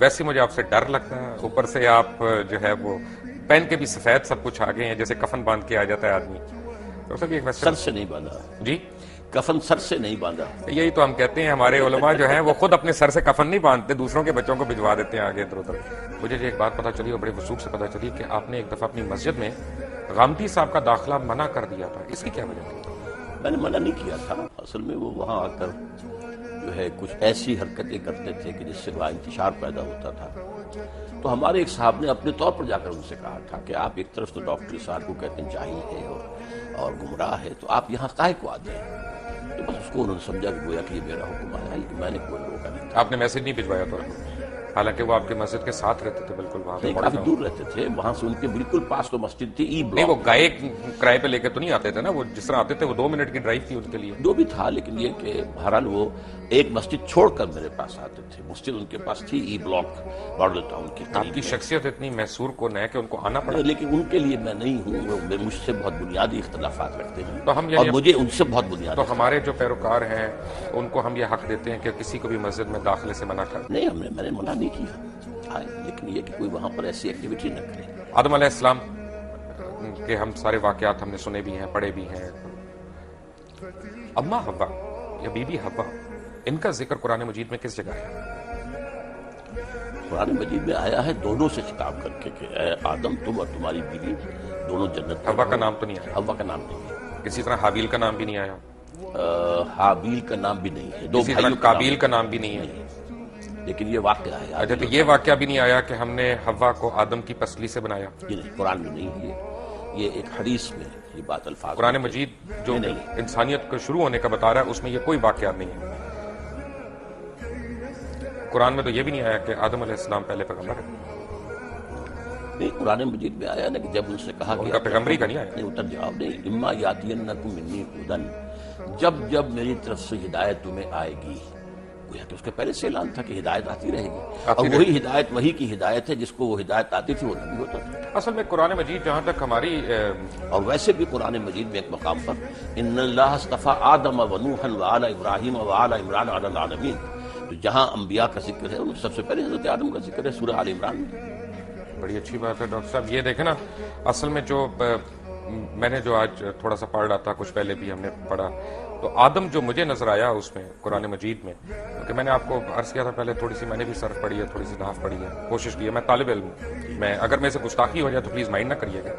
ویسے مجھے آپ سے ڈر لگتا ہے، اوپر سے آپ جو ہے وہ پہن کے بھی سفید سب کچھ آگے ہیں، جیسے کفن باندھ کے آ جاتا ہے آدمی. ڈاکٹر صاحب ایک سر سے نہیں باندھا، جی کفن سر سے نہیں باندھا. یہی تو ہم کہتے ہیں، ہمارے علماء جو ہیں وہ خود اپنے سر سے کفن نہیں باندھتے، دوسروں کے بچوں کو بھجوا دیتے ہیں آگے ادھر ادھر. مجھے ایک بات پتہ چلی اور بڑے وثوق سے پتہ چلی کہ آپ نے ایک دفعہ اپنی مسجد میں غامدی صاحب کا داخلہ منع کر دیا تھا، اس کی کیا وجہ تھی؟ میں نے منع نہیں کیا تھا، اصل میں وہ وہاں آ کر جو ہے کچھ ایسی حرکتیں کرتے تھے کہ جس سے وہاں انتشار پیدا ہوتا تھا. تو ہمارے ایک صاحب نے اپنے طور پر جا کر ان سے کہا تھا کہ آپ ایک طرف تو ڈاکٹر صاحب کو کہتے ہیں جاہل ہے اور گمراہ ہے، تو آپ یہاں کاہے کو آتے ہیں؟ تو بس اس کو انہوں نے سمجھا کہ گویا کہ یہ میرا حکم ہے، کہ میں نے کوئی روکا نہیں تھا. آپ نے میسج نہیں بھجوایا تھا، حالانکہ وہ آپ کے مسجد کے ساتھ رہتے تھے بالکل وہاں نہیں، کافی دور رہتے تھے، وہاں سے ان کے بالکل پاس تو مسجد تھی ای نہیں، وہ بلاک. گائے کرائے پہ لے کے تو نہیں آتے تھے نا، وہ جس طرح آتے تھے وہ 2 منٹ کی ڈرائیو تھی ان کے لیے. جو بھی تھا، لیکن یہ کہ بہرحال وہ ایک مسجد چھوڑ کر میرے پاس آتے تھے. مسجد ان کے پاس تھی ای بلاک ماڈل ٹاؤن کی. آپ کی شخصیت اتنی محصور کن ہے کہ ان کو آنا پڑا. لیکن ان کے لیے میں نہیں ہوں، وہ مجھ سے بہت بنیادی اختلافات رکھتے ہیں تو ہم اور مجھے ان سے بہت بنیادی. تو ہمارے جو پیروکار ہیں ان کو ہم یہ حق دیتے ہیں کہ کسی کو بھی مسجد میں داخلے سے منع کر. نہیں، میں نے منع نہیں کیا، لیکن یہ کہ کوئی وہاں پر ایسی ایکٹیویٹی نہ کرے. آدم علیہ السلام کے ہم سارے واقعات ہم نے سنے بھی ہیں، پڑھے بھی ہیں. اما حوا یا بی بی حوا، ان کا ذکر قرآن مجید میں کس جگہ ہے؟ قرآن مجید میں آیا ہے دونوں سے خطاب کر کے کہ اے آدم، تم اور تمہاری بیوی دونوں جنت. حوا کا نام تو نہیں آیا، حوا کا نام نہیں ہے. اسی طرح حابیل کا نام بھی نہیں آیا، حابیل کا نام بھی نہیں ہے، دو اسی طرح بھائیوں قابیل کا نام بھی نہیں ہے. لیکن یہ واقعہ ہے. اچھا، تو یہ واقعہ بھی نہیں آیا کہ ہم نے حوا کو آدم کی پسلی سے بنایا؟ یہ نہیں، قرآن میں نہیں ہے، یہ ایک حدیث میں یہ بات الفاظ. قرآن مجید جو انسانیت کو شروع ہونے کا بتا رہا ہے اس میں یہ کوئی واقعہ نہیں ہے. قرآن میں تو یہ بھی نہیں آیا کہ آدم علیہ السلام پہلے پیغمبر ہے. نہیں، قرآن مجید میں آیا نا کہ جب ان سے کہا ان کا پیغمبری کا نہیں آیا. نہیں، اتر جواب نہیں. اما یاتینکم منی ہدی، جب میری طرف سے ہدایت تمہیں آئے گی. گویا کہ اس کے پہلے سے اعلان تھا کہ ہدایت آتی رہے گی، اور وہی ہدایت وہی کی ہدایت ہے جس کو وہ ہدایت آتی تھی وہ نبی ہوتا تھا. اصل میں قرآن مجید جہاں تک ہماری اور ویسے بھی قرآن مجید میں ایک مقام پر ان اللہ اصطفیٰ آدم و نوحا وآل ابراہیم وآل عمران علی العالمین، تو جہاں انبیاء کا ذکر ہے ان سب سے پہلے حضرت آدم کا ذکر ہے سورہ آل عمران میں. بڑی اچھی بات ہے ڈاکٹر صاحب. یہ دیکھیں نا، اصل میں جو میں نے جو آج تھوڑا سا پڑھ رہا تھا، کچھ پہلے بھی ہم نے پڑھا، تو آدم جو مجھے نظر آیا اس میں قرآن مجید میں، کیونکہ میں نے آپ کو عرض کیا تھا پہلے تھوڑی سی میں نے بھی صرف پڑھی ہے، تھوڑی سی نحو پڑھی ہے، کوشش کی ہے. میں طالب علم ہوں، میں اگر میرے سے گستاخی ہو جائے تو پلیز مائنڈ نہ کریے گا.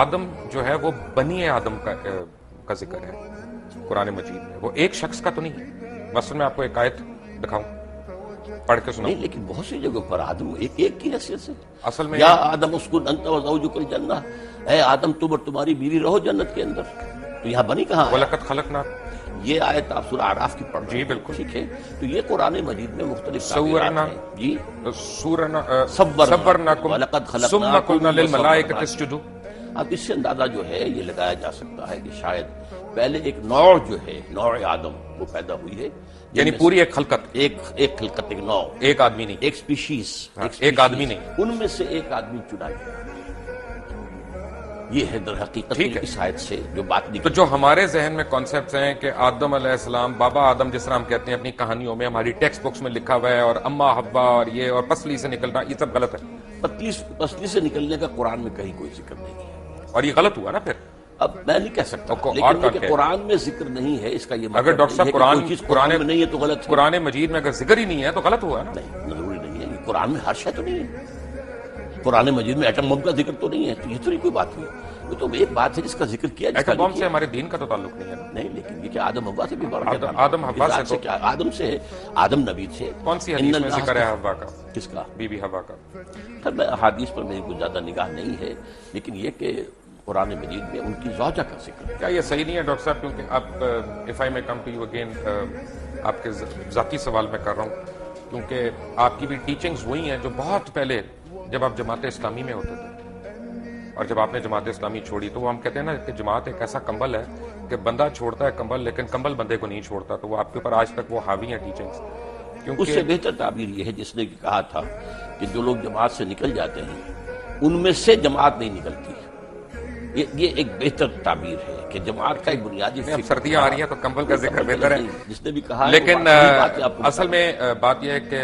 آدم جو ہے وہ بنی آدم کا ذکر ہے قرآن مجید میں، وہ ایک شخص کا تو نہیں ہے. مثلا میں آپ کو ایک آیت دکھاؤں، پڑھ کے سناؤں. نہیں، لیکن بہت سی جگہوں پر آدم ایک کی حیثیت سے. اصل میں یا آدم اسکن انت وزوجک الجنہ، اے آدم تم اور تمہاری بیوی رہو جنت کے اندر. تو یہاں بنی کہاں ہے؟ وَلَقَدْ خَلَقْنَا، یہ آیت آپ سورہ اعراف کی پڑھ رہے ہیں. جی بالکل، ٹھیک ہے. تو یہ قرآن مجید میں مختلف سورنا جی صبرناکم وَلَقَدْ ثم خَلَقْنَاكُمْ قلنا للملائکۃ اسجدوا. اب اس سے اندازہ جو ہے یہ لگایا جا سکتا ہے کہ شاید پہلے ایک نوع جو ہے نوع آدم وہ پیدا ہوئی ہے، یعنی پوری ایک خلقت، ایک خلقت، ایک نوع، ایک آدمی نہیں، ایک سپیشیز، ایک آدمی نہیں. ان میں سے ایک آدمی چنا گیا. یہ ہے در حقیقت اس آیت سے جو بات نکلی. تو جو ہمارے ذہن میں کانسیپٹس ہیں کہ آدم علیہ السلام، بابا آدم جس طرح ہم کہتے ہیں اپنی کہانیوں میں، ہماری ٹیکسٹ بکس میں لکھا ہوا ہے، اور اما حوا اور یہ اور پسلی سے نکلنا، یہ سب غلط ہے. پسلی سے نکلنے کا قرآن میں کہیں کوئی ذکر نہیں ہے، اور یہ غلط ہوا نا پھر. اب میں نہیں کہہ سکتا، لیکن یہ کہ قرآن میں ذکر نہیں ہے اس کا یہ مطلب اگر ڈاکٹر صاحب قرآن میں نہیں ہے تو غلط ہے. قرآن مجید میں اگر ذکر ہی نہیں ہے تو غلط ہوا نا. نہیں، ضروری نہیں ہے. قرآن میں ہر شے تو نہیں ہے. قرآن مجید میں ایٹم بم کا ذکر تو نہیں ہے، تو یہ تو نہیں کوئی بات ہوئی. یہ تو ایک بات ہے جس کا ذکر کیا. ایٹم بم سے ہمارے دین کا تو تعلق نہیں ہے نا. نہیں، لیکن یہ کہ آدم حوا سے بھی بڑھ آدم حوا سے تو کیا، آدم سے ہے، آدم نبی سے. کون سی حدیث میں ذکر ہے حوا کا؟ کس کا؟ بی بی حوا کا. حدیث پر میری کوئی زیادہ نگاہ نہیں ہے، لیکن یہ کہ قرآن مجید میں ان کی زوجہ کا ذکر ہے. کیا یہ صحیح نہیں ہے ڈاکٹر صاحب؟ کیونکہ اب اف آئی میں کم ٹو یو اگین، آپ کے ذاتی سوال میں کر رہا ہوں، کیونکہ آپ کی بھی ٹیچنگز وہی ہیں جو بہت پہلے جب آپ جماعت اسلامی میں ہوتے تھے، اور جب آپ نے جماعت اسلامی چھوڑی تو وہ ہم کہتے ہیں نا کہ جماعت ایک ایسا کمبل ہے کہ بندہ چھوڑتا ہے کمبل، لیکن کمبل بندے کو نہیں چھوڑتا. تو وہ آپ کے اوپر آج تک وہ حاوی ہیں ٹیچنگز. اس سے بہتر تعبیر یہ ہے جس نے کہا تھا کہ جو لوگ جماعت سے نکل جاتے ہیں ان میں سے جماعت نہیں نکلتی. یہ ایک بہتر تعبیر ہے کہ جماعت کا ایک بنیادی سردیاں آ رہی ہیں تو کمبل کا ذکر بہتر ہے جس نے بھی کہا. لیکن اصل میں بات یہ ہے کہ